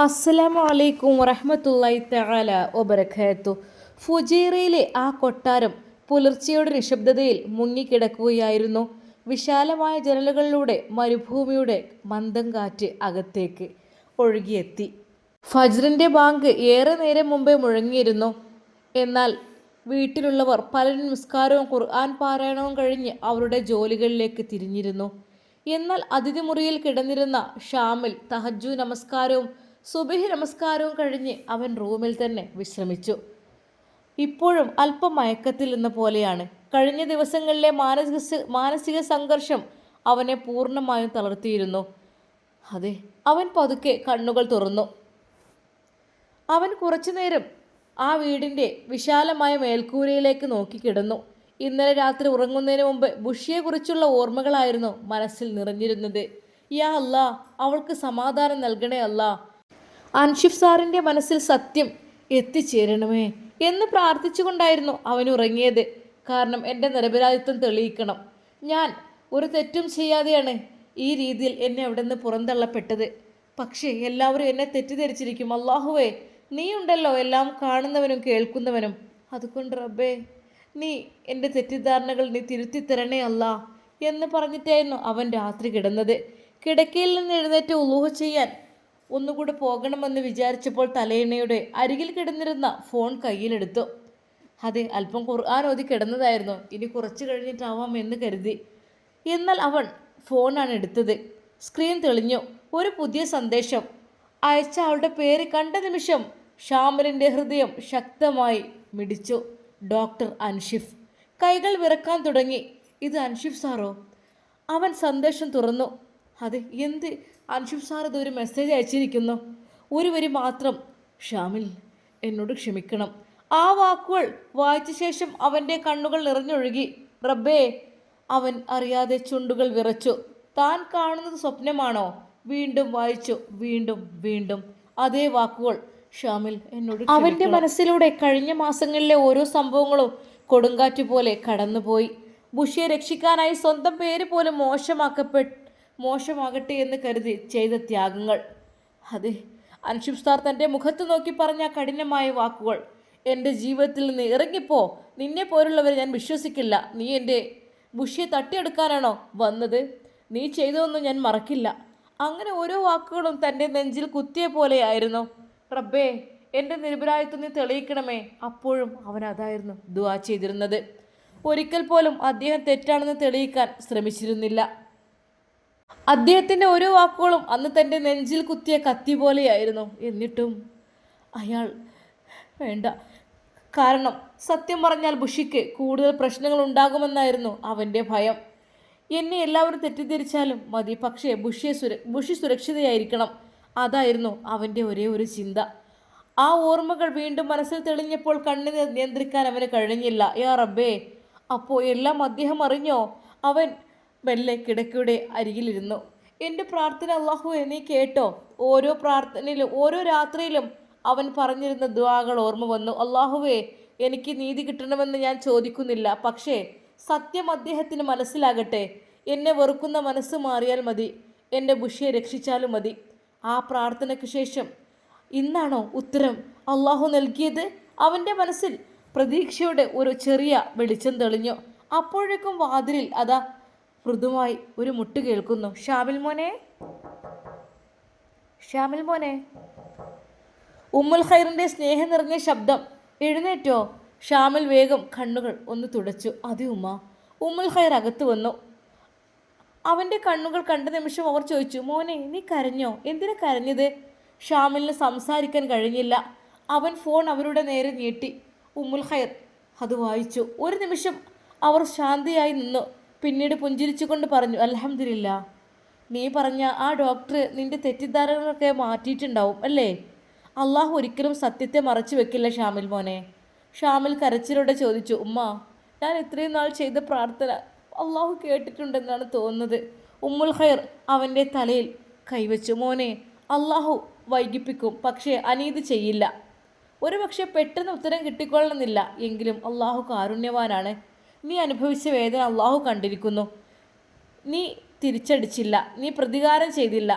അസ്സലാമു അലൈക്കും വറഹ്മത്തുള്ളാഹി തആല വബറകാത്തു. ഫുജൈറയിലെ ആ കൊട്ടാരം പുലർച്ചയുടെ നിശബ്ദതയിൽ മുങ്ങിക്കിടക്കുകയായിരുന്നു. വിശാലമായ ജനലുകളിലൂടെ മരുഭൂമിയുടെ മന്ദം കാറ്റ് അകത്തേക്ക് ഒഴുകിയെത്തി. ഫജ്റിൻ്റെ ബാങ്ക് ഏറെ നേരം മുമ്പേ മുഴങ്ങിയിരുന്നു. എന്നാൽ വീട്ടിലുള്ളവർ പലരും നിസ്കാരവും ഖുർആൻ പാരായണവും കഴിഞ്ഞ് അവരുടെ ജോലികളിലേക്ക് തിരിഞ്ഞിരുന്നു. എന്നാൽ അതിഥി മുറിയിൽ കിടന്നിരുന്ന ഷാമിൽ തഹജ്ജുദ് നമസ്കാരവും സുബഹി നമസ്കാരവും കഴിഞ്ഞ് അവൻ റൂമിൽ തന്നെ വിശ്രമിച്ചു. ഇപ്പോഴും അല്പം മയക്കത്തിൽ എന്ന പോലെയാണ്. കഴിഞ്ഞ ദിവസങ്ങളിലെ മാനസിക സംഘർഷം അവനെ പൂർണ്ണമായും തളർത്തിയിരുന്നു. അതെ, അവൻ പതുക്കെ കണ്ണുകൾ തുറന്നു. അവൻ കുറച്ചുനേരം ആ വീടിൻ്റെ വിശാലമായ മേൽക്കൂരയിലേക്ക് നോക്കിക്കിടന്നു. ഇന്നലെ രാത്രി ഉറങ്ങുന്നതിന് മുമ്പ് ബുഷിയെക്കുറിച്ചുള്ള ഓർമ്മകളായിരുന്നു മനസ്സിൽ നിറഞ്ഞിരുന്നത്. യാ അല്ലാ, അവൾക്ക് സമാധാനം നൽകണേ അല്ലാ. അൻഷിഫ് സാറിൻ്റെ മനസ്സിൽ സത്യം എത്തിച്ചേരണമേ എന്ന് പ്രാർത്ഥിച്ചുകൊണ്ടായിരുന്നു അവൻ ഉറങ്ങിയത്. കാരണം എൻ്റെ നിരപരാധിത്വം തെളിയിക്കണം. ഞാൻ ഒരു തെറ്റും ചെയ്യാതെയാണ് ഈ രീതിയിൽ എന്നെ അവിടെ നിന്ന് പുറന്തള്ളപ്പെട്ടത്. പക്ഷേ എല്ലാവരും എന്നെ തെറ്റിദ്ധരിച്ചിരിക്കും. അല്ലാഹുവേ, നീ ഉണ്ടല്ലോ എല്ലാം കാണുന്നവനും കേൾക്കുന്നവനും. അതുകൊണ്ട് റബ്ബേ, നീ എൻ്റെ തെറ്റിദ്ധാരണകൾ നീ തിരുത്തിത്തരണേ അല്ലാ എന്ന് പറഞ്ഞിട്ടായിരുന്നു അവൻ രാത്രി കിടന്നത്. കിടക്കയിൽ നിന്ന് എഴുന്നേറ്റ് ഉളൂഹ് ചെയ്യാൻ ഒന്നുകൂടെ പോകണമെന്ന് വിചാരിച്ചപ്പോൾ തലയിണയുടെ അരികിൽ കിടന്നിരുന്ന ഫോൺ കയ്യിലെടുത്തു. അതെ, അല്പം ഖുർആൻ ഓതി കിടന്നതായിരുന്നു. ഇനി കുറച്ച് കഴിഞ്ഞിട്ടാവാം എന്ന് കരുതി. എന്നാൽ അവൻ ഫോണാണ് എടുത്തത്. സ്ക്രീൻ തെളിഞ്ഞു. ഒരു പുതിയ സന്ദേശം. അയച്ച ആളുടെ പേര് കണ്ട നിമിഷം ഷാമിലിൻ്റെ ഹൃദയം ശക്തമായി മിടിച്ചു. ഡോക്ടർ അൻഷിഫ്. കൈകൾ വിറക്കാൻ തുടങ്ങി. ഇത് അൻഷിഫ് സാറോ? അവൻ സന്ദേശം തുറന്നു. അതെ, എന്ത്? അൻഷിഫ് സാർ ഇതൊരു മെസ്സേജ് അയച്ചിരിക്കുന്നു. ഒരു വരി മാത്രം. ഷാമിൽ, എന്നോട് ക്ഷമിക്കണം. ആ വാക്കുകൾ വായിച്ച ശേഷം അവൻ്റെ കണ്ണുകൾ നിറഞ്ഞൊഴുകി. റബ്ബേ, അവൻ അറിയാതെ ചുണ്ടുകൾ വിറച്ചു. താൻ കാണുന്നത് സ്വപ്നമാണോ? വീണ്ടും വായിച്ചു. വീണ്ടും വീണ്ടും അതേ വാക്കുകൾ. ഷാമിൽ, എന്നോട്. അവൻ്റെ മനസ്സിലൂടെ കഴിഞ്ഞ മാസങ്ങളിലെ ഓരോ സംഭവങ്ങളും കൊടുങ്കാറ്റ് പോലെ കടന്നുപോയി. ബുഷിയെ രക്ഷിക്കാനായി സ്വന്തം പേര് പോലും മോശമാകട്ടെ എന്ന് കരുതി ചെയ്ത ത്യാഗങ്ങൾ. അതെ, അൻഷിഫ് സാർ തൻ്റെ മുഖത്ത് നോക്കി പറഞ്ഞ കഠിനമായ വാക്കുകൾ. എൻ്റെ ജീവിതത്തിൽ നിന്ന് ഇറങ്ങിപ്പോ. നിന്നെ പോലുള്ളവരെ ഞാൻ വിശ്വസിക്കില്ല. നീ എൻ്റെ ബുഷിയെ തട്ടിയെടുക്കാനാണോ വന്നത്? നീ ചെയ്തതൊന്നും ഞാൻ മറക്കില്ല. അങ്ങനെ ഓരോ വാക്കുകളും തൻ്റെ നെഞ്ചിൽ കുത്തിയ പോലെയായിരുന്നു. റബ്ബേ, എൻ്റെ നിരപരാധിത്വം നീ തെളിയിക്കണമേ. അപ്പോഴും അവൻ അതായിരുന്നു ദുആ ചെയ്തിരുന്നത്. ഒരിക്കൽ പോലും അദ്ദേഹം തെറ്റാണെന്ന് തെളിയിക്കാൻ ശ്രമിച്ചിരുന്നില്ല. അദ്ദേഹത്തിൻ്റെ ഓരോ വാക്കുകളും അന്ന് തൻ്റെ നെഞ്ചിൽ കുത്തിയ കത്തി പോലെയായിരുന്നു. എന്നിട്ടും അയാൾ വേണ്ട. കാരണം സത്യം പറഞ്ഞാൽ ബുഷിക്ക് കൂടുതൽ പ്രശ്നങ്ങൾ ഉണ്ടാകുമെന്നായിരുന്നു അവൻ്റെ ഭയം. എന്നെ എല്ലാവരും തെറ്റിദ്ധരിച്ചാലും മതി, പക്ഷേ ബുഷി സുരക്ഷിതയായിരിക്കണം. അതായിരുന്നു അവൻ്റെ ഒരേ ഒരു ചിന്ത. ആ ഓർമ്മകൾ വീണ്ടും മനസ്സിൽ തെളിഞ്ഞപ്പോൾ കണ്ണിനെ നിയന്ത്രിക്കാൻ അവന് കഴിഞ്ഞില്ല. യാ റബ്ബേ, അപ്പോൾ എല്ലാം അദ്ദേഹം അറിഞ്ഞോ? അവൻ മെല്ലെ കിടക്കയുടെ അരികിലിരുന്നു. എൻ്റെ പ്രാർത്ഥന അല്ലാഹുവേ, നീ കേട്ടോ? ഓരോ പ്രാർത്ഥനയിലും ഓരോ രാത്രിയിലും അവൻ പറഞ്ഞിരുന്ന ദുആകൾ ഓർമ്മ വന്നു. അല്ലാഹുവേ, എനിക്ക് നീതി കിട്ടണമെന്ന് ഞാൻ ചോദിക്കുന്നില്ല. പക്ഷേ സത്യം അദ്ദേഹത്തിന് മനസ്സിലാകട്ടെ. എന്നെ വെറുക്കുന്ന മനസ്സ് മാറിയാൽ മതി. എൻ്റെ ബുഷിയെ രക്ഷിച്ചാലും മതി. ആ പ്രാർത്ഥനയ്ക്ക് ശേഷം ഇന്നാണോ ഉത്തരം അല്ലാഹു നൽകിയത്? അവൻ്റെ മനസ്സിൽ പ്രതീക്ഷയുടെ ഒരു ചെറിയ വെളിച്ചം തെളിഞ്ഞു. അപ്പോഴേക്കും വാതിലിൽ അതാ മൃദുവായി ഒരു മുട്ട് കേൾക്കുന്നു. ഷാമിൽ മോനെ, ഷാമിൽ മോനെ. ഉമ്മുൽ ഖൈറിൻ്റെ സ്നേഹം നിറഞ്ഞ ശബ്ദം. എഴുന്നേറ്റോ? ഷാമിൽ വേഗം കണ്ണുകൾ ഒന്ന് തുടച്ചു. അതെ ഉമ്മ. ഉമ്മുൽ ഖൈർ അകത്ത് വന്നു. അവൻ്റെ കണ്ണുകൾ കണ്ട നിമിഷം അവർ ചോദിച്ചു, മോനെ, നീ കരഞ്ഞോ? എന്തിനാ കരഞ്ഞത്? ഷാമിലിന് സംസാരിക്കാൻ കഴിഞ്ഞില്ല. അവൻ ഫോൺ അവരുടെ നേരെ നീട്ടി. ഉമ്മുൽ ഖൈർ അത് വായിച്ചു. ഒരു നിമിഷം അവർ ശാന്തിയായി നിന്നു. പിന്നീട് പുഞ്ചിരിച്ചുകൊണ്ട് പറഞ്ഞു, അൽഹംദുലില്ലാ. നീ പറഞ്ഞ ആ ഡോക്ടർ നിന്റെ തെറ്റിദ്ധാരണകളൊക്കെ മാറ്റിയിട്ടുണ്ടാവും അല്ലേ? അള്ളാഹു ഒരിക്കലും സത്യത്തെ മറച്ചു വെക്കില്ല ഷാമിൽ മോനെ. ഷാമിൽ കരച്ചിലൂടെ ചോദിച്ചു, ഉമ്മ, ഞാൻ ഇത്രയും നാൾ ചെയ്ത പ്രാർത്ഥന അള്ളാഹു കേട്ടിട്ടുണ്ടെന്നാണ് തോന്നുന്നത്. ഉമ്മുൽ ഖൈർ അവൻ്റെ തലയിൽ കൈവച്ചു. മോനെ, അള്ളാഹു വൈകിപ്പിക്കും, പക്ഷേ അനീതി ചെയ്യില്ല. ഒരു പക്ഷേ പെട്ടെന്ന് ഉത്തരം കിട്ടിക്കൊള്ളണമെന്നില്ല. എങ്കിലും അള്ളാഹു കാരുണ്യവാനാണ്. നീ അനുഭവിച്ച വേദന അള്ളാഹു കണ്ടിരിക്കുന്നു. നീ തിരിച്ചടിച്ചില്ല, നീ പ്രതികാരം ചെയ്തില്ല.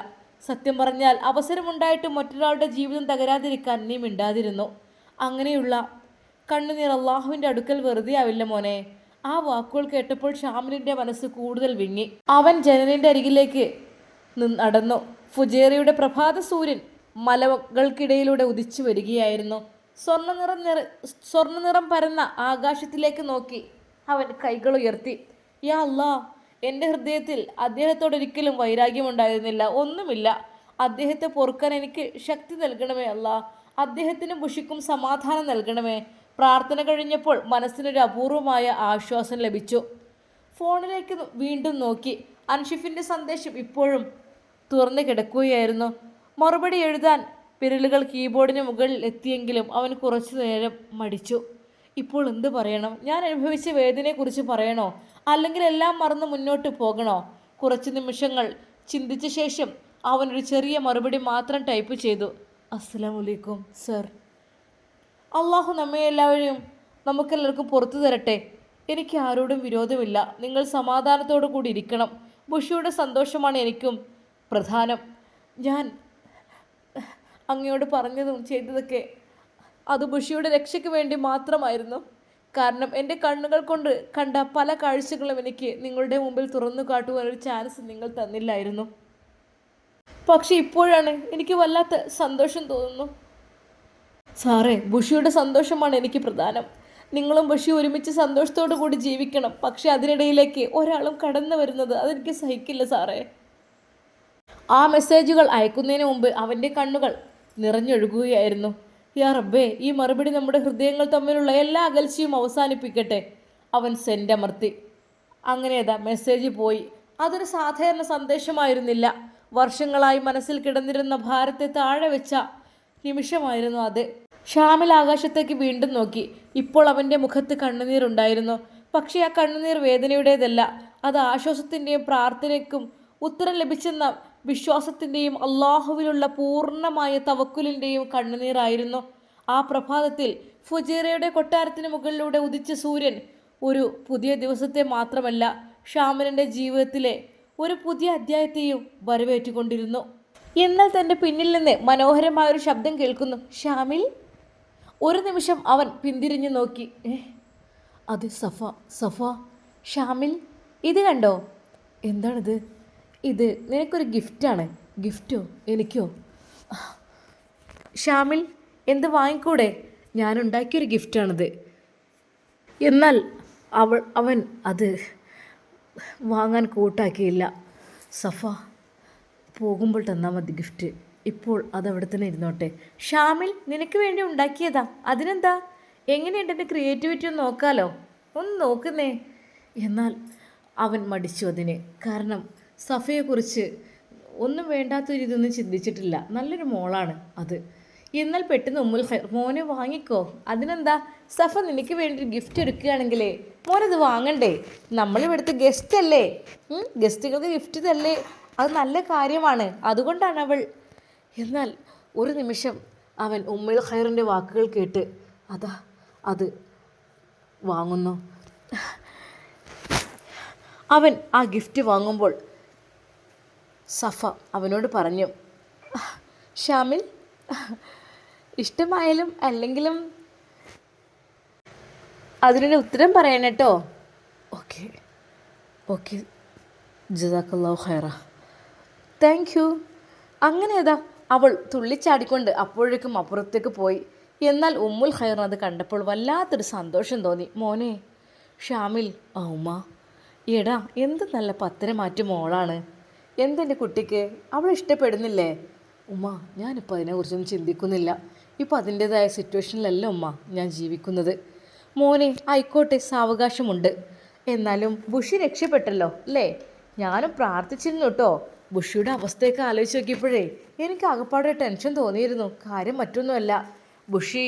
സത്യം പറഞ്ഞാൽ അവസരമുണ്ടായിട്ടും മറ്റൊരാളുടെ ജീവിതം തകരാതിരിക്കാൻ നീ മിണ്ടാതിരുന്നു. അങ്ങനെയുള്ള കണ്ണുനീർ അള്ളാഹുവിൻ്റെ അടുക്കൽ വെറുതെ ആവില്ല മോനെ. ആ വാക്കുകൾ കേട്ടപ്പോൾ ഷാമിലിൻ്റെ മനസ്സ് കൂടുതൽ വിങ്ങി. അവൻ ജനലിൻ്റെ അരികിലേക്ക് നടന്നു. ഫുജേറയുടെ പ്രഭാത സൂര്യൻ മലകൾക്കിടയിലൂടെ ഉദിച്ചു വരികയായിരുന്നു. സ്വർണ്ണനിറം പരന്ന ആകാശത്തിലേക്ക് നോക്കി അവൻ കൈകൾ ഉയർത്തി. യാ അല്ലാ, എൻ്റെ ഹൃദയത്തിൽ അദ്ദേഹത്തോടൊരിക്കലും വൈരാഗ്യമുണ്ടായിരുന്നില്ല, ഒന്നുമില്ല. അദ്ദേഹത്തെ പൊറുക്കാൻ എനിക്ക് ശക്തി നൽകണമേ അല്ലാ. അദ്ദേഹത്തിനും ബുഷിക്കും സമാധാനം നൽകണമേ. പ്രാർത്ഥന കഴിഞ്ഞപ്പോൾ മനസ്സിനൊരു അപൂർവമായ ആശ്വാസം ലഭിച്ചു. ഫോണിലേക്ക് വീണ്ടും നോക്കി. അൻഷിഫിൻ്റെ സന്ദേശം ഇപ്പോഴും തുറന്നു കിടക്കുകയായിരുന്നു. മറുപടി എഴുതാൻ വിരലുകൾ കീബോർഡിന് മുകളിൽ എത്തിയെങ്കിലും അവൻ കുറച്ചു നേരം മടിച്ചു. ഇപ്പോൾ എന്ത് പറയണം? ഞാൻ അനുഭവിച്ച വേദനയെക്കുറിച്ച് പറയണോ, അല്ലെങ്കിൽ എല്ലാം മറന്ന് മുന്നോട്ട് പോകണോ? കുറച്ച് നിമിഷങ്ങൾ ചിന്തിച്ച ശേഷം അവനൊരു ചെറിയ മറുപടി മാത്രം ടൈപ്പ് ചെയ്തു. അസ്സലാമലൈക്കും സർ. അള്ളാഹു നമ്മെ എല്ലാവരെയും നമുക്കെല്ലാവർക്കും പുറത്തു തരട്ടെ. എനിക്ക് ആരോടും വിരോധമില്ല. നിങ്ങൾ സമാധാനത്തോടു കൂടി ഇരിക്കണം. ബുഷിയുടെ സന്തോഷമാണ് എനിക്കും പ്രധാനം. ഞാൻ അങ്ങയോട് പറഞ്ഞതും ചെയ്തതൊക്കെ അത് ബുഷിയുടെ രക്ഷയ്ക്ക് വേണ്ടി മാത്രമായിരുന്നു. കാരണം എൻ്റെ കണ്ണുകൾ കൊണ്ട് കണ്ട പല കാഴ്ചകളും എനിക്ക് നിങ്ങളുടെ മുമ്പിൽ തുറന്നു കാട്ടുവാൻ ഒരു ചാൻസ് നിങ്ങൾ തന്നില്ലായിരുന്നു. പക്ഷെ ഇപ്പോഴാണ് എനിക്ക് വല്ലാത്ത സന്തോഷം തോന്നുന്നു. സാറേ, ബുഷിയുടെ സന്തോഷമാണ് എനിക്ക് പ്രധാനം. നിങ്ങളും ബുഷി ഒരുമിച്ച് സന്തോഷത്തോടു കൂടി ജീവിക്കണം. പക്ഷെ അതിനിടയിലേക്ക് ഒരാളും കടന്നു വരുന്നത് അതെനിക്ക് സഹിക്കില്ല സാറേ. ആ മെസ്സേജുകൾ അയക്കുന്നതിന് മുമ്പ് അവൻ്റെ കണ്ണുകൾ നിറഞ്ഞൊഴുകുകയായിരുന്നു. യാ റബ്ബേ, ഈ മറുപടി നമ്മുടെ ഹൃദയങ്ങൾ തമ്മിലുള്ള എല്ലാ അകൽച്ചയും അവസാനിപ്പിക്കട്ടെ. അവൻ സെൻഡ് അമർത്തി. അങ്ങനെയതാ മെസ്സേജ് പോയി. അതൊരു സാധാരണ സന്ദേശമായിരുന്നില്ല. വർഷങ്ങളായി മനസ്സിൽ കിടന്നിരുന്ന ഭാരത്തെ താഴെ വെച്ച നിമിഷമായിരുന്നു അത്. ഷാമിൽ ആകാശത്തേക്ക് വീണ്ടും നോക്കി. ഇപ്പോൾ അവൻ്റെ മുഖത്ത് കണ്ണുനീരുണ്ടായിരുന്നു. പക്ഷേ ആ കണ്ണുനീർ വേദനയുടേതല്ല. അത് ആശ്വാസത്തിൻ്റെയും പ്രാർത്ഥനയ്ക്കും ഉത്തരം ലഭിച്ചെന്ന വിശ്വാസത്തിൻ്റെയും അള്ളാഹുവിലുള്ള പൂർണ്ണമായ തവക്കുലിൻ്റെയും കണ്ണുനീരായിരുന്നു. ആ പ്രഭാതത്തിൽ ഫുജീറയുടെ കൊട്ടാരത്തിന് മുകളിലൂടെ ഉദിച്ച സൂര്യൻ ഒരു പുതിയ ദിവസത്തെ മാത്രമല്ല, ഷാമിലിൻ്റെ ജീവിതത്തിലെ ഒരു പുതിയ അധ്യായത്തെയും വരവേറ്റുകൊണ്ടിരുന്നു. എന്നാൽ തൻ്റെ പിന്നിൽ നിന്ന് മനോഹരമായൊരു ശബ്ദം കേൾക്കുന്നു. ഷാമിൽ. ഒരു നിമിഷം അവൻ പിന്തിരിഞ്ഞു നോക്കി. അത് സഫ. ഷാമിൽ, ഇത് കണ്ടോ? എന്താണിത്? ഇത് നിനക്കൊരു ഗിഫ്റ്റാണ്. ഗിഫ്റ്റോ? എനിക്കോ? ഷാമിൽ, എന്ത് വാങ്ങിക്കൂടെ? ഞാനുണ്ടാക്കിയൊരു ഗിഫ്റ്റാണിത്. എന്നാൽ അവൻ അത് വാങ്ങാൻ കൂട്ടാക്കിയില്ല. സഫ, പോകുമ്പോൾ തന്നാൽ മതി ഗിഫ്റ്റ്. ഇപ്പോൾ അതവിടെ തന്നെ ഇരുന്നോട്ടെ. ഷാമിൽ, നിനക്ക് വേണ്ടി ഉണ്ടാക്കിയതാ. അതിനെന്താ? എങ്ങനെയുണ്ട് എൻ്റെ ക്രിയേറ്റിവിറ്റി ഒന്ന് നോക്കാലോ? ഒന്ന് നോക്കുന്നേ. എന്നാൽ അവൻ മടിച്ചു അതിന്. കാരണം സഫയെക്കുറിച്ച് ഒന്നും വേണ്ടാത്തൊരു ഇതൊന്നും ചിന്തിച്ചിട്ടില്ല. നല്ലൊരു മോളാണ് അത്. എന്നാൽ പെട്ടെന്ന് ഉമ്മുൽ ഖൈർ, മോനെ വാങ്ങിക്കോ. അതിനെന്താ? സഫ നിനക്ക് വേണ്ടി ഗിഫ്റ്റ് എടുക്കുകയാണെങ്കിലേ മോനത് വാങ്ങണ്ടേ? നമ്മളിവിടുത്തെ ഗസ്റ്റ് അല്ലേ? ഗസ്റ്റുകൾക്ക് ഗിഫ്റ്റ് തല്ലേ, അത് നല്ല കാര്യമാണ്. അതുകൊണ്ടാണ് അവൾ. എന്നാൽ ഒരു നിമിഷം അവൻ ഉമ്മുൽ ഖൈറിൻ്റെ വാക്കുകൾ കേട്ട് അത് വാങ്ങുന്നു. അവൻ ആ ഗിഫ്റ്റ് വാങ്ങുമ്പോൾ സഫ അവനോട് പറഞ്ഞു, ഷാമിൽ, ഇഷ്ടമായാലും അല്ലെങ്കിലും അതിനൊരു ഉത്തരം പറയണം കേട്ടോ. ഓക്കെ ജസാക്കല്ലാഹു ഖൈറ. Thank you. അങ്ങനെ അവൾ തുള്ളിച്ചാടിക്കൊണ്ട് അപ്പോഴേക്കും അപ്പുറത്തേക്ക് പോയി. എന്നാൽ ഉമ്മുൽ ഖൈറിന് അത് കണ്ടപ്പോൾ വല്ലാത്തൊരു സന്തോഷം തോന്നി. മോനെ ഷാമിൽ. ഉമ്മ. എടാ, എന്ത് നല്ല പത്തരമാറ്റു മോളാണ്. എന്തെൻ്റെ കുട്ടിക്ക് അവൾ ഇഷ്ടപ്പെടുന്നില്ലേ? ഉമ്മ, ഞാനിപ്പോൾ അതിനെക്കുറിച്ചൊന്നും ചിന്തിക്കുന്നില്ല. ഇപ്പോൾ അതിൻ്റേതായ സിറ്റുവേഷനിലല്ല ഉമ്മ ഞാൻ ജീവിക്കുന്നത്. മോനെ, ആയിക്കോട്ടെ, സാവകാശമുണ്ട്. എന്നാലും ബുഷി രക്ഷപ്പെട്ടല്ലോ അല്ലേ? ഞാനും പ്രാർത്ഥിച്ചിരുന്നു കേട്ടോ. ബുഷിയുടെ അവസ്ഥയൊക്കെ ആലോചിച്ച് നോക്കിയപ്പോഴേ എനിക്ക് ആകപ്പാടെ ടെൻഷൻ തോന്നിയിരുന്നു. കാര്യം മറ്റൊന്നുമല്ല, ബുഷി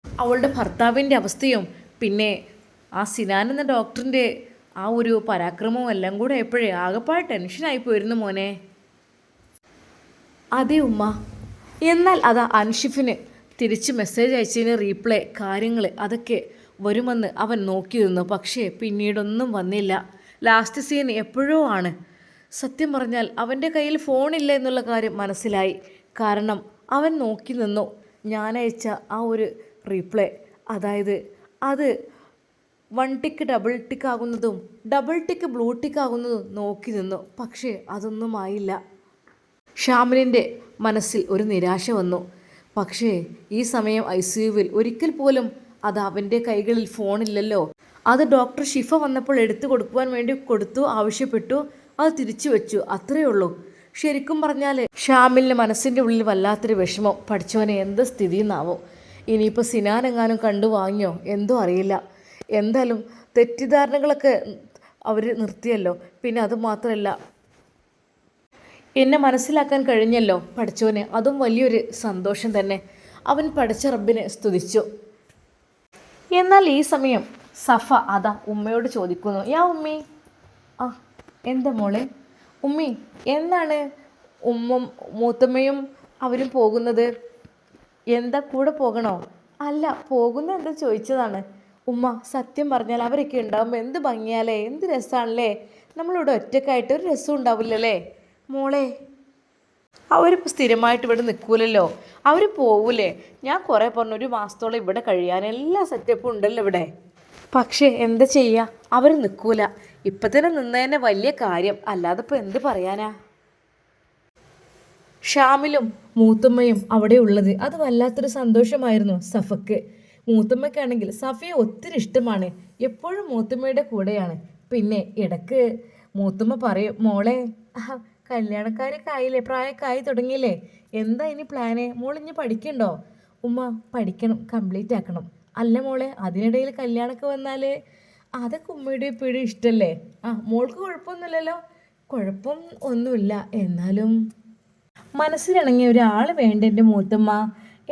അവളുടെ ഭർത്താവിൻ്റെ അവസ്ഥയും പിന്നെ ആ സിനാൻ എന്ന ഡോക്ടറിൻ്റെ ആ ഒരു പരാക്രമവും എല്ലാം കൂടെ ആയപ്പോഴേ ആകപ്പാടെ ടെൻഷനായി പോയിരുന്നു മോനെ. അതെ ഉമ്മ. എന്നാൽ അൻഷിഫിന് തിരിച്ച് മെസ്സേജ് അയച്ചതിന് റീപ്ലൈ കാര്യങ്ങൾ അതൊക്കെ വരുമെന്ന് അവൻ നോക്കിയിരുന്നു. പക്ഷേ പിന്നീടൊന്നും വന്നില്ല. ലാസ്റ്റ് സീൻ എപ്പോഴോ ആണ്. സത്യം പറഞ്ഞാൽ അവൻ്റെ കയ്യിൽ ഫോണില്ല എന്നുള്ള കാര്യം മനസ്സിലായി. കാരണം അവൻ നോക്കി നിന്നു ഞാനയച്ച ആ ഒരു റീപ്ലേ. അതായത് അത് 1 ടിക്ക് ഡബിൾ ടിക്ക് ആകുന്നതും ഡബിൾ ടിക്ക് ബ്ലൂ ടിക്ക് ആകുന്നതും നോക്കി നിന്നു. പക്ഷേ അതൊന്നും ആയില്ല. ഷാമിലിൻ്റെ മനസ്സിൽ ഒരു നിരാശ വന്നു. പക്ഷേ ഈ സമയം ICUവിൽ ഒരിക്കൽ പോലും അത് അവൻ്റെ കൈകളിൽ ഫോണില്ലല്ലോ. അത് ഡോക്ടർ ഷിഫ വന്നപ്പോൾ എടുത്തു കൊടുക്കുവാൻ വേണ്ടി കൊടുത്തു, ആവശ്യപ്പെട്ടു, അത് തിരിച്ചു വെച്ചു, അത്രയേ ഉള്ളൂ. ശരിക്കും പറഞ്ഞാൽ ഷാമിലിൻ്റെ മനസ്സിൻ്റെ ഉള്ളിൽ വല്ലാത്തൊരു വിഷമം. പഠിച്ചവനെ എന്ത് സ്ഥിതി എന്നാവോ. ഇനിയിപ്പോൾ സിനാനെങ്ങാനും കണ്ടു വാങ്ങിയോ എന്തോ അറിയില്ല. എന്തായാലും തെറ്റിദ്ധാരണകളൊക്കെ അവർ നിർത്തിയല്ലോ. പിന്നെ അതുമാത്രമല്ല, എന്നെ മനസ്സിലാക്കാൻ കഴിഞ്ഞല്ലോ പഠിച്ചവന്, അതും വലിയൊരു സന്തോഷം തന്നെ. അവൻ പഠിച്ച റബ്ബിനെ സ്തുതിച്ചു. എന്നാൽ ഈ സമയം സഫ അതാ ഉമ്മയോട് ചോദിക്കുന്നു, യാ ഉമ്മി. ആ എന്താ മോളെ? ഉമ്മി എന്നാണ് മൂത്തമ്മയും അവരും പോകുന്നത്? എന്താ കൂടെ പോകണോ? അല്ല, പോകുന്ന എന്താ ചോദിച്ചതാണ്. ഉമ്മ സത്യം പറഞ്ഞാൽ അവരൊക്കെ ഉണ്ടാകുമ്പോൾ എന്ത് ഭംഗിയാലേ, എന്ത് രസമാണല്ലേ. നമ്മളിവിടെ ഒറ്റക്കായിട്ട് ഒരു രസം ഉണ്ടാവില്ലല്ലേ മോളെ. അവരിപ്പോൾ സ്ഥിരമായിട്ട് ഇവിടെ നിൽക്കൂലല്ലോ, അവർ പോവൂലേ. ഞാൻ കുറേ പറഞ്ഞു ഒരു മാസത്തോളം ഇവിടെ കഴിയാൻ, എല്ലാ സെറ്റപ്പും ഉണ്ടല്ലോ ഇവിടെ. പക്ഷേ എന്താ ചെയ്യുക, അവർ നിൽക്കൂല. ഇപ്പം തന്നെ നിന്നതന്നെ വലിയ കാര്യം, അല്ലാതെ ഇപ്പോൾ എന്ത് പറയാനാ. ഷാമിലും മൂത്തുമ്മയും അവിടെ ഉള്ളത് അത് വല്ലാത്തൊരു സന്തോഷമായിരുന്നു സഫക്ക്. മൂത്തുമ്മയ്ക്കാണെങ്കിൽ സഫയെ ഒത്തിരി ഇഷ്ടമാണ്, എപ്പോഴും മൂത്തുമ്മയുടെ കൂടെയാണ്. പിന്നെ ഇടക്ക് മൂത്തുമ്മ പറയും, മോളെ കല്യാണക്കാരൊക്കെ ആയില്ലേ, പ്രായമൊക്കെ ആയി തുടങ്ങിയില്ലേ, എന്താ ഇനി പ്ലാന്? മോളിഞ്ഞ് പഠിക്കണ്ടോ? ഉമ്മ പഠിക്കണം, കംപ്ലീറ്റ് ആക്കണം. അല്ല മോളെ, അതിനിടയിൽ കല്യാണമൊക്കെ വന്നാൽ അതൊക്കെ ഉമ്മയുടെ ഇപ്പോഴും ഇഷ്ടമല്ലേ? മോൾക്ക് കുഴപ്പമൊന്നുമില്ലല്ലോ? കുഴപ്പം ഒന്നുമില്ല, എന്നാലും മനസ്സിലിണങ്ങിയ ഒരാൾ വേണ്ട എൻ്റെ മൂത്തമ്മ.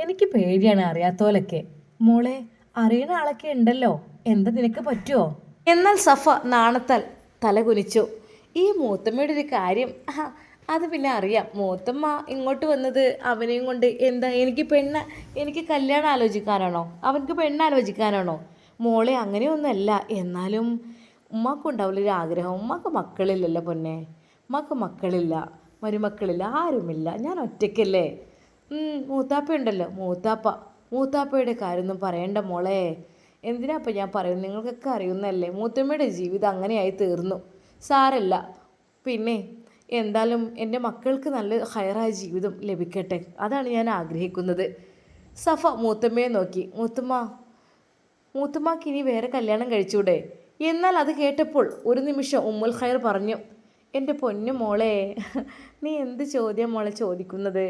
എനിക്ക് പേടിയാണ് അറിയാത്തോലൊക്കെ. മോളെ അറിയുന്ന ആളൊക്കെ ഉണ്ടല്ലോ, എന്താ നിനക്ക് പറ്റുമോ? എന്നാൽ സഫ നാണത്താൽ തല കുനിച്ചു. ഈ മൂത്തമ്മയുടെ ഒരു കാര്യം അത് പിന്നെ അറിയാം. മൂത്തമ്മ ഇങ്ങോട്ട് വന്നത് അവനെയും കൊണ്ട് എന്താ, എനിക്ക് കല്യാണം ആലോചിക്കാനാണോ, അവനക്ക് പെണ്ണാലോചിക്കാനാണോ? മോളെ അങ്ങനെയൊന്നുമല്ല. എന്നാലും ഉമ്മാക്കുണ്ടാവില്ലൊരു ആഗ്രഹം. ഉമ്മാക്ക് മക്കളില്ലല്ലോ പൊന്നെ, ഉമ്മാക്ക് മക്കളില്ല, മരുമക്കളില്ല, ആരുമില്ല, ഞാൻ ഒറ്റയ്ക്കല്ലേ. മൂത്താപ്പ ഉണ്ടല്ലോ, മൂത്താപ്പയുടെ കാര്യമൊന്നും പറയണ്ട മോളെ. എന്തിനാപ്പം ഞാൻ പറയുന്നത്, നിങ്ങൾക്കൊക്കെ അറിയുന്നതല്ലേ. മൂത്തമ്മയുടെ ജീവിതം അങ്ങനെയായി തീർന്നു. സാരല്ല. പിന്നെ എന്തായാലും എൻ്റെ മക്കൾക്ക് നല്ല ഹയറായ ജീവിതം ലഭിക്കട്ടെ, അതാണ് ഞാൻ ആഗ്രഹിക്കുന്നത്. സഫ മൂത്തമ്മയെ നോക്കി. മൂത്തമ്മക്ക് ഇനി വേറെ കല്യാണം കഴിച്ചൂടെ? എന്നാൽ അത് കേട്ടപ്പോൾ ഒരു നിമിഷം ഉമ്മുൽ ഖൈർ പറഞ്ഞു, എൻ്റെ പൊന്നു മോളെ, നീ എന്ത് ചോദ്യം മോളെ ചോദിക്കുന്നത്?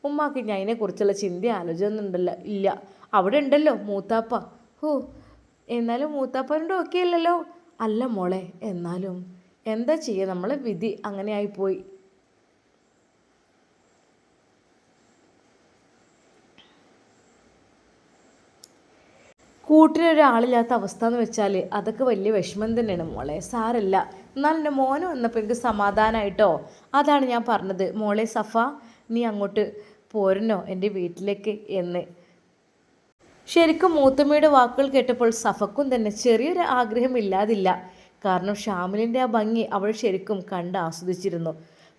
ഉമ്മാക്ക് ഞാൻ അതിനെക്കുറിച്ചുള്ള ചിന്ത ആലോചിക്കുന്നുണ്ടല്ലോ. ഇല്ല, അവിടെ ഉണ്ടല്ലോ മൂത്താപ്പ. എന്നാലും മൂത്താപ്പൻ്റെ ഒക്കെ അല്ലല്ലോ. അല്ല മോളെ, എന്നാലും എന്താ ചെയ്യുക, നമ്മളെ വിധി അങ്ങനെ ആയിപ്പോയി. കൂട്ടിനൊരാളില്ലാത്ത അവസ്ഥ എന്ന് വെച്ചാൽ അതൊക്കെ വലിയ വിഷമം തന്നെയാണ് മോളെ. സാരല്ല, എന്നാൽ എൻ്റെ മോന് വന്നപ്പോൾ എനിക്ക് സമാധാനമായിട്ടോ, അതാണ് ഞാൻ പറഞ്ഞത്. മോളെ സഫ, നീ അങ്ങോട്ട് പോരണോ എൻ്റെ വീട്ടിലേക്ക് എന്ന്. ശരിക്കും മൂത്തമ്മയുടെ വാക്കുകൾ കേട്ടപ്പോൾ സഫക്കും തന്നെ ചെറിയൊരു ആഗ്രഹം ഇല്ലാതില്ല. കാരണം ഷാമിലിൻ്റെ ആ ഭംഗി അവൾ ശരിക്കും കണ്ട് ആസ്വദിച്ചിരുന്നു.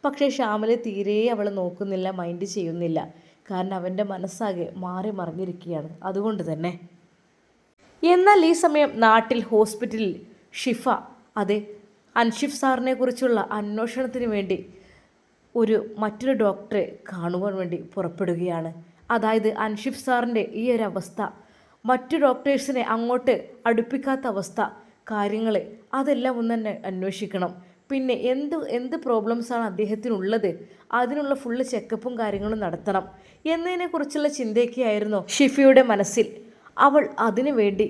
പക്ഷേ ഷാമിൽ തീരെ അവൾ നോക്കുന്നില്ല, മൈൻഡ് ചെയ്യുന്നില്ല. കാരണം അവൻ്റെ മനസ്സാകെ മാറി മറിഞ്ഞിരിക്കുകയാണ്. അതുകൊണ്ട് തന്നെ എന്നാൽ ഈ സമയം നാട്ടിൽ ഹോസ്പിറ്റലിൽ ഷിഫ അതെ അൻഷിഫ് സാറിനെ കുറിച്ചുള്ള അന്വേഷണത്തിന് വേണ്ടി മറ്റൊരു ഡോക്ടറെ കാണുവാൻ വേണ്ടി പുറപ്പെടുകയാണ്. അതായത് അൻഷിഫ് സാറിൻ്റെ ഈ ഒരു അവസ്ഥ, മറ്റു ഡോക്ടേഴ്സിനെ അങ്ങോട്ട് അടുപ്പിക്കാത്ത അവസ്ഥ, കാര്യങ്ങൾ അതെല്ലാം ഒന്ന് തന്നെ അന്വേഷിക്കണം. പിന്നെ എന്ത് പ്രോബ്ലംസാണ് അദ്ദേഹത്തിനുള്ളത്, അതിനുള്ള ഫുള്ള് ചെക്കപ്പും കാര്യങ്ങളും നടത്തണം എന്നതിനെക്കുറിച്ചുള്ള ചിന്തയൊക്കെയായിരുന്നു ഷിഫയുടെ മനസ്സിൽ. അവൾ അതിനു വേണ്ടി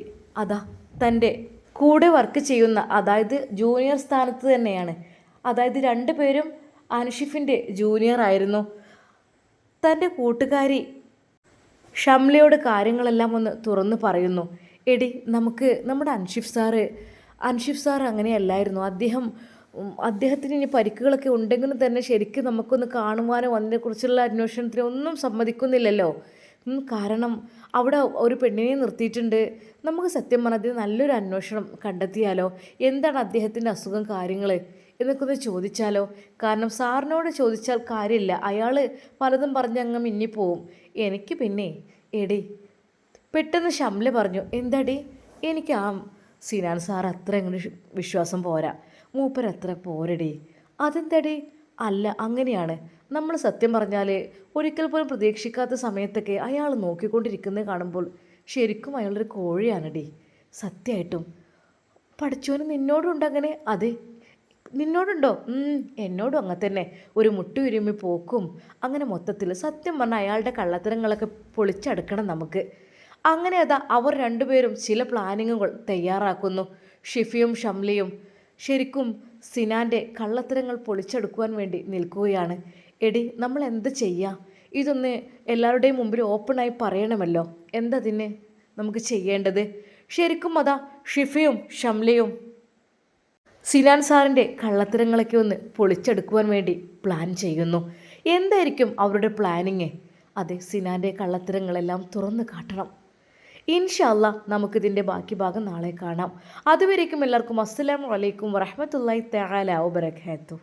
തൻ്റെ കൂടെ വർക്ക് ചെയ്യുന്ന, അതായത് ജൂനിയർ സ്ഥാനത്ത് തന്നെയാണ്, അതായത് 2 പേരും അൻഷിഫിൻ്റെ ജൂനിയർ ആയിരുന്നു. തൻ്റെ കൂട്ടുകാരി ഷംലയോട് കാര്യങ്ങളെല്ലാം ഒന്ന് തുറന്നു പറയുന്നു. എടി, നമ്മുടെ അൻഷിഫ് സാറ് അങ്ങനെയല്ലായിരുന്നു. അദ്ദേഹത്തിന് ഇനി പരിക്കുകളൊക്കെ ഉണ്ടെങ്കിലും തന്നെ ശരിക്കും നമുക്കൊന്ന് കാണുവാനോ അതിനെക്കുറിച്ചുള്ള അന്വേഷണത്തിന് ഒന്നും സമ്മതിക്കുന്നില്ലല്ലോ. കാരണം അവിടെ ഒരു പെണ്ണിനെ നിർത്തിയിട്ടുണ്ട്. നമുക്ക് സത്യം പറഞ്ഞാൽ നല്ലൊരു അന്വേഷണം കണ്ടെത്തിയാലോ, എന്താണ് അദ്ദേഹത്തിൻ്റെ അസുഖം, കാര്യങ്ങൾ എന്നൊക്കെ ഒന്ന് ചോദിച്ചാലോ? കാരണം സാറിനോട് ചോദിച്ചാൽ കാര്യമില്ല, അയാൾ പലതും പറഞ്ഞങ്ങ് മിന്നിപ്പോവും. എനിക്ക് പിന്നെ എടി പെട്ടെന്ന് ഷംല പറഞ്ഞു. എന്താടി? എനിക്ക് ആ സിനാൻ സാർ അത്ര അങ്ങോട്ട് വിശ്വാസം പോരാ, മൂപ്പരത്ര പോരടി. അതെന്താടി? അല്ല അങ്ങനെയാണ്, നമ്മൾ സത്യം പറഞ്ഞാൽ ഒരിക്കൽ പോലും പ്രതീക്ഷിക്കാത്ത സമയത്തൊക്കെ അയാൾ നോക്കിക്കൊണ്ടിരിക്കുന്നത് കാണുമ്പോൾ ശരിക്കും അയാളൊരു കോഴിയാണടി. സത്യമായിട്ടും. പഠിച്ചോന് നിന്നോടുണ്ട് അങ്ങനെ? അതെ. നിന്നോടുണ്ടോ? എന്നോടും അങ്ങനെ തന്നെ. ഒരു മുട്ടുരുമ്മി പോക്കും അങ്ങനെ മൊത്തത്തിൽ. സത്യം പറഞ്ഞാൽ അയാളുടെ കള്ളത്തരങ്ങളൊക്കെ പൊളിച്ചടുക്കണം നമുക്ക്. അങ്ങനെ അതാ അവർ രണ്ടുപേരും ചില പ്ലാനിങ്ങുകൾ തയ്യാറാക്കുന്നു. ഷിഫിയും ഷംലിയും ശരിക്കും സിനാൻ്റെ കള്ളത്തരങ്ങൾ പൊളിച്ചെടുക്കുവാൻ വേണ്ടി നിൽക്കുകയാണ്. എടി നമ്മൾ എന്ത് ചെയ്യുക? ഇതൊന്ന് എല്ലാവരുടെയും മുമ്പിൽ ഓപ്പണായി പറയണമല്ലോ. എന്തതിന് നമുക്ക് ചെയ്യേണ്ടത്? ശരിക്കും അതാ ഷിഫിയും ഷംലിയും സിനാൻ സാറിൻ്റെ കള്ളത്തരങ്ങളൊക്കെ ഒന്ന് പൊളിച്ചെടുക്കുവാൻ വേണ്ടി പ്ലാൻ ചെയ്യുന്നു. എന്തായിരിക്കും അവരുടെ പ്ലാനിങ്? അതെ, സിനാൻ്റെ കള്ളത്തരങ്ങളെല്ലാം തുറന്നു കാട്ടണം. ഇൻഷാ അല്ലാ നമുക്കിതിൻ്റെ ബാക്കി ഭാഗം നാളെ കാണാം. അതുവരേക്കും എല്ലാവർക്കും അസ്സലാമു അലൈക്കും വറഹ്മത്തുള്ളാഹി തആല വബറകാതുഹു.